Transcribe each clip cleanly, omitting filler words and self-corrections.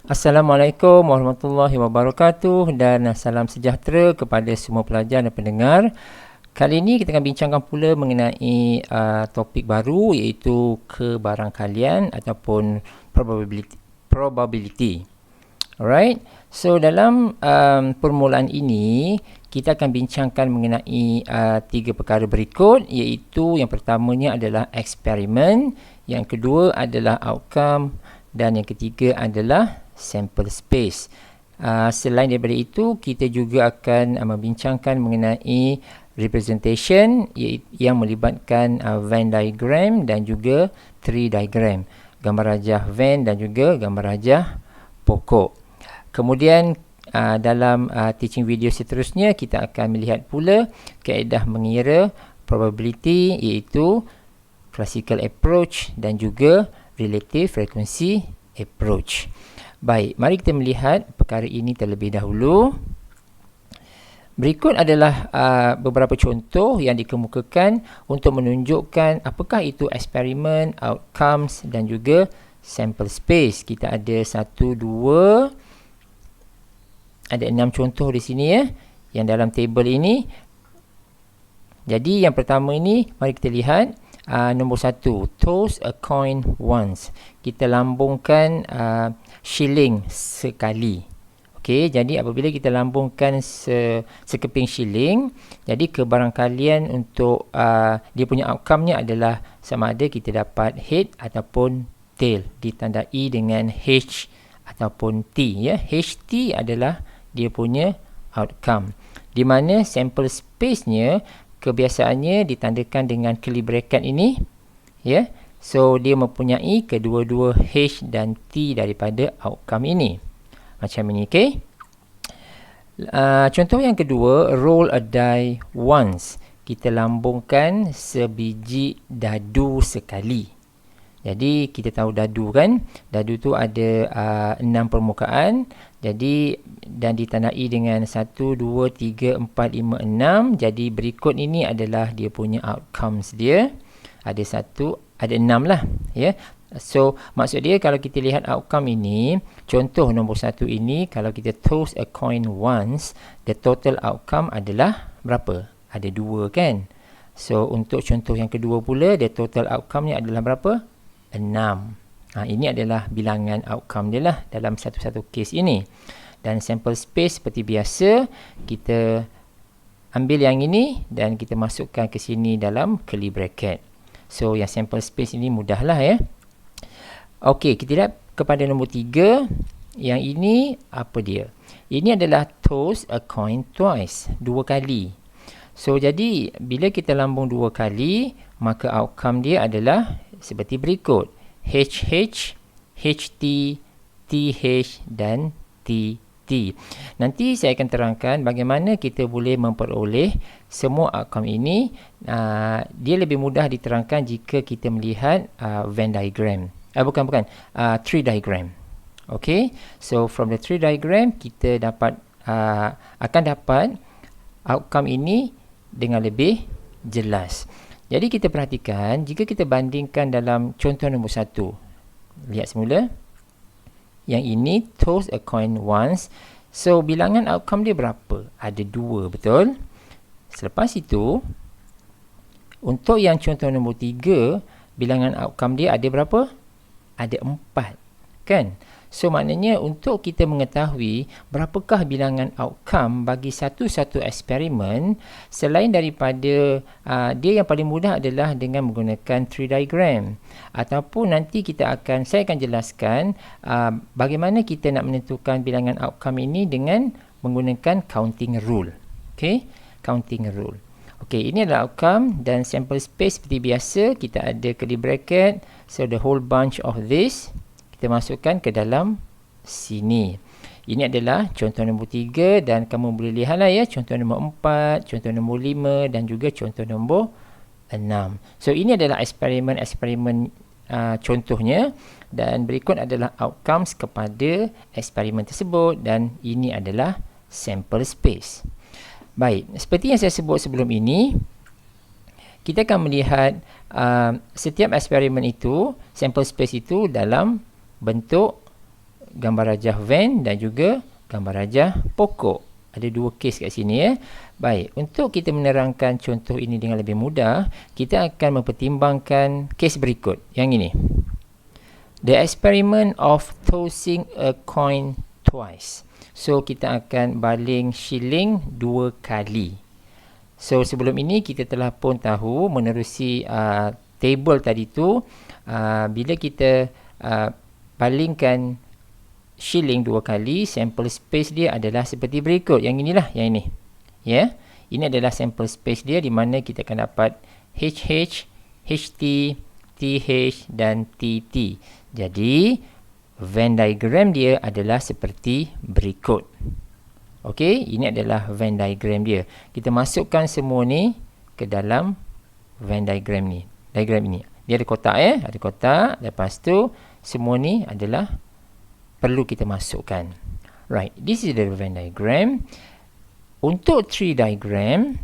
Assalamualaikum warahmatullahi wabarakatuh dan salam sejahtera kepada semua pelajar dan pendengar. Kali ini kita akan bincangkan pula mengenai topik baru iaitu kebarangkalian ataupun probability. Alright, so dalam permulaan ini kita akan bincangkan mengenai tiga perkara berikut, iaitu yang pertamanya adalah eksperimen, yang kedua adalah outcome dan yang ketiga adalah sample space. Selain daripada itu, kita juga akan membincangkan mengenai representation yang melibatkan Venn diagram dan juga tree diagram, gambar rajah Venn dan juga gambar rajah pokok. Kemudian dalam teaching video seterusnya kita akan melihat pula kaedah mengira probability, iaitu classical approach dan juga relative frequency approach. Baik, mari kita melihat perkara ini terlebih dahulu. Berikut adalah beberapa contoh yang dikemukakan untuk menunjukkan apakah itu eksperimen, outcomes dan juga sample space. Kita ada 1, 2, ada 6 contoh di sini ya, yang dalam table ini. Jadi yang pertama ini, mari kita lihat. Nombor 1, toss a coin once. Kita lambungkan shilling sekali. Okey, jadi apabila kita lambungkan sekeping shilling, jadi kebarangkalian untuk dia punya outcome-nya adalah sama ada kita dapat head ataupun tail, ditandai dengan H ataupun T ya. HT adalah dia punya outcome, di mana sample space-nya kebiasaannya ditandakan dengan curly bracket ini ya. So dia mempunyai kedua-dua H dan T daripada outcome ini. Macam ini, okey. Contoh yang kedua, roll a die once. Kita lambungkan sebiji dadu sekali. Jadi kita tahu dadu kan? Dadu tu ada 6 permukaan. Jadi dan ditandai dengan 1, 2, 3, 4, 5, 6. Jadi berikut ini adalah dia punya outcomes dia. Ada 6 lah ya. So maksud dia kalau kita lihat outcome ini, contoh nombor 1 ini, kalau kita toss a coin once, the total outcome adalah berapa? Ada 2 kan? So untuk contoh yang kedua pula, the total outcome-nya adalah berapa? 6. Ini adalah bilangan outcome dia lah dalam satu-satu case ini. Dan sample space seperti biasa, kita ambil yang ini dan kita masukkan ke sini dalam curly bracket. So yang sample space ini mudahlah ya. Okey, kita lihat kepada nombor 3. Yang ini apa dia? Ini adalah toss a coin twice, 2 kali. So jadi bila kita lambung 2 kali, maka outcome dia adalah seperti berikut: HH, HT, TH dan TT. Nanti saya akan terangkan bagaimana kita boleh memperoleh semua outcome ini. Dia lebih mudah diterangkan jika kita melihat Venn diagram. Tree diagram. Okay, so from the tree diagram kita akan dapat outcome ini dengan lebih jelas. Jadi kita perhatikan, jika kita bandingkan dalam contoh nombor 1, lihat semula. Yang ini toss a coin once. So bilangan outcome dia berapa? Ada 2, betul? Selepas itu, untuk yang contoh nombor 3, bilangan outcome dia ada berapa? Ada 4, kan? So maknanya untuk kita mengetahui berapakah bilangan outcome bagi satu-satu eksperimen, selain daripada dia yang paling mudah adalah dengan menggunakan tree diagram, ataupun nanti saya akan jelaskan bagaimana kita nak menentukan bilangan outcome ini dengan menggunakan counting rule. Okay, counting rule. Okay, ini adalah outcome dan sample space seperti biasa. Kita ada curly bracket, so the whole bunch of this kita masukkan ke dalam sini. Ini adalah contoh nombor 3 dan kamu boleh lihatlah ya, contoh nombor 4, contoh nombor 5 dan juga contoh nombor 6. So ini adalah eksperimen contohnya, dan berikut adalah outcomes kepada eksperimen tersebut, dan ini adalah sample space. Baik, seperti yang saya sebut sebelum ini, kita akan melihat setiap eksperimen itu, sample space itu dalam bentuk gambar rajah van dan juga gambar rajah pokok. Ada dua kes kat sini ya. Baik, untuk kita menerangkan contoh ini dengan lebih mudah, kita akan mempertimbangkan kes berikut. Yang ini. The experiment of tossing a coin twice. So, kita akan baling shilling 2 kali. So, sebelum ini kita telah pun tahu menerusi table tadi tu, bila kita balingkan shilling 2 kali, sample space dia adalah seperti berikut. Yang inilah, yang ini. Ya. Ini adalah sample space dia di mana kita akan dapat HH, HT, TH dan TT. Jadi, Venn diagram dia adalah seperti berikut. Okey, ini adalah Venn diagram dia. Kita masukkan semua ni ke dalam Venn diagram ni. Diagram ini. Dia ada kotak ya, ada kotak. Lepas tu semua ni adalah perlu kita masukkan. Right, this is the Venn diagram. Untuk tree diagram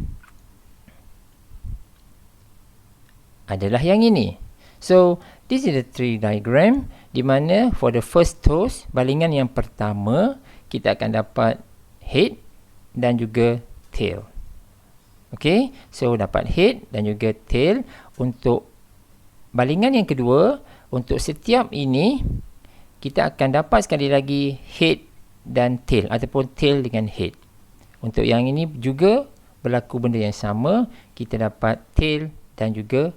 adalah yang ini. So, this is the tree diagram di mana for the first toss, balingan yang pertama, kita akan dapat head dan juga tail. Okay, so dapat head dan juga tail. Untuk balingan yang kedua, untuk setiap ini, kita akan dapat sekali lagi head dan tail ataupun tail dengan head. Untuk yang ini juga berlaku benda yang sama, kita dapat tail dan juga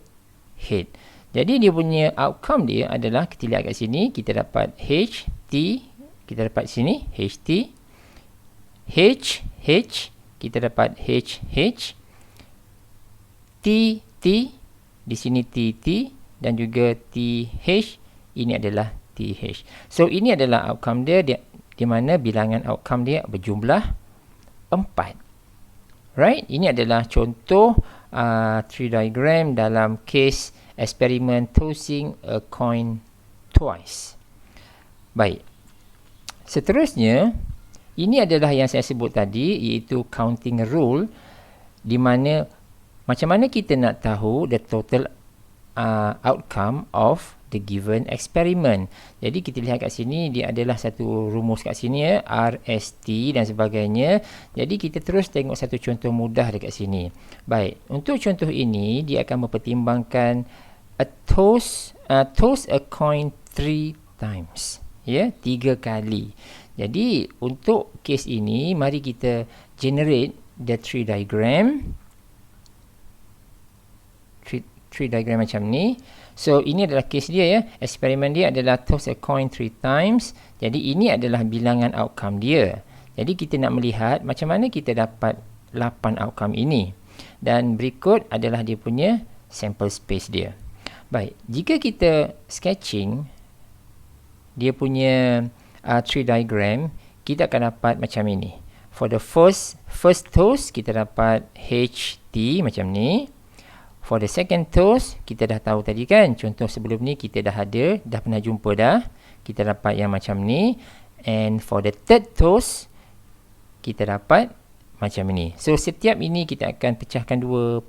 head. Jadi dia punya outcome dia adalah, kita lihat kat sini, kita dapat H, T, kita dapat sini H, T, H, H, kita dapat H, H, T, T, di sini T, T, dan juga T, H, ini adalah T, H. So, ini adalah outcome dia, di mana bilangan outcome dia berjumlah 4. Right? Ini adalah contoh tree diagram dalam case eksperimen tossing a coin twice. Baik. Seterusnya, ini adalah yang saya sebut tadi, iaitu counting rule, di mana macam mana kita nak tahu the total outcome of the given experiment. Jadi kita lihat kat sini, dia adalah satu rumus kat sini ya, RST dan sebagainya. Jadi kita terus tengok satu contoh mudah dekat sini. Baik, untuk contoh ini dia akan mempertimbangkan toss a coin 3 times. Ya, 3 kali. Jadi untuk kes ini, mari kita generate the tree diagram. Tree diagram macam ni. So, ini adalah kes dia ya. Eksperimen dia adalah toss a coin 3 times. Jadi, ini adalah bilangan outcome dia. Jadi, kita nak melihat macam mana kita dapat 8 outcome ini. Dan berikut adalah dia punya sample space dia. Baik, jika kita sketching dia punya tree diagram, kita akan dapat macam ini. For the first toss, kita dapat HT macam ni. For the second toss, kita dah tahu tadi kan, contoh sebelum ni kita dah pernah jumpa dah. Kita dapat yang macam ni. And for the third toss, kita dapat macam ini. So, setiap ini kita akan pecahkan dua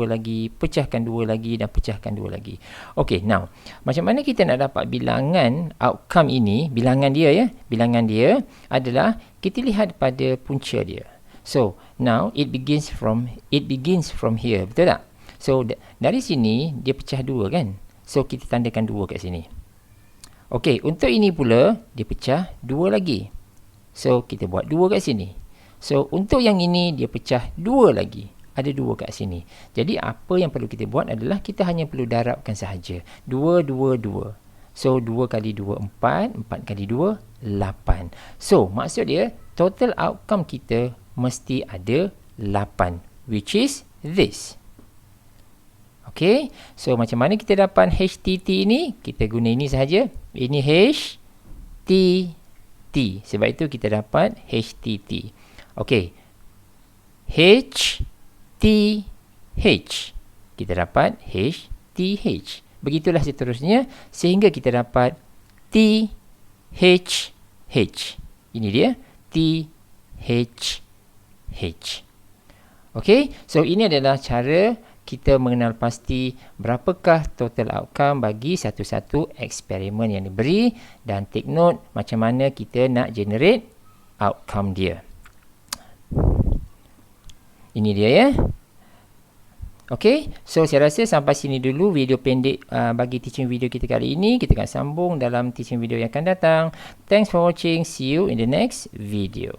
lagi, pecahkan dua lagi dan pecahkan dua lagi. Okay, now, macam mana kita nak dapat bilangan outcome ini, bilangan dia ya, bilangan dia adalah kita lihat pada punca dia. So, now it begins from here, betul tak? So, dari sini, dia pecah 2 kan? So, kita tandakan 2 kat sini. Okey, untuk ini pula, dia pecah 2 lagi. So, kita buat 2 kat sini. So, untuk yang ini, dia pecah 2 lagi. Ada 2 kat sini. Jadi, apa yang perlu kita buat adalah, kita hanya perlu darabkan sahaja. 2, 2, 2. So, 2 kali 2, 4. 4 kali 2, 8. So, maksud dia, total outcome kita mesti ada 8. Which is this. Okey, so macam mana kita dapat HTT ini? Kita guna ini sahaja. Ini HTT. Sebab itu kita dapat HTT. Okey. HTH. Kita dapat HTH. Begitulah seterusnya sehingga kita dapat THH. Ini dia THH. Okey, so ini adalah cara kita mengenal pasti berapakah total outcome bagi satu-satu eksperimen yang diberi, dan take note macam mana kita nak generate outcome dia. Ini dia ya. Okey, so saya rasa sampai sini dulu video pendek bagi teaching video kita kali ini. Kita akan sambung dalam teaching video yang akan datang. Thanks for watching. See you in the next video.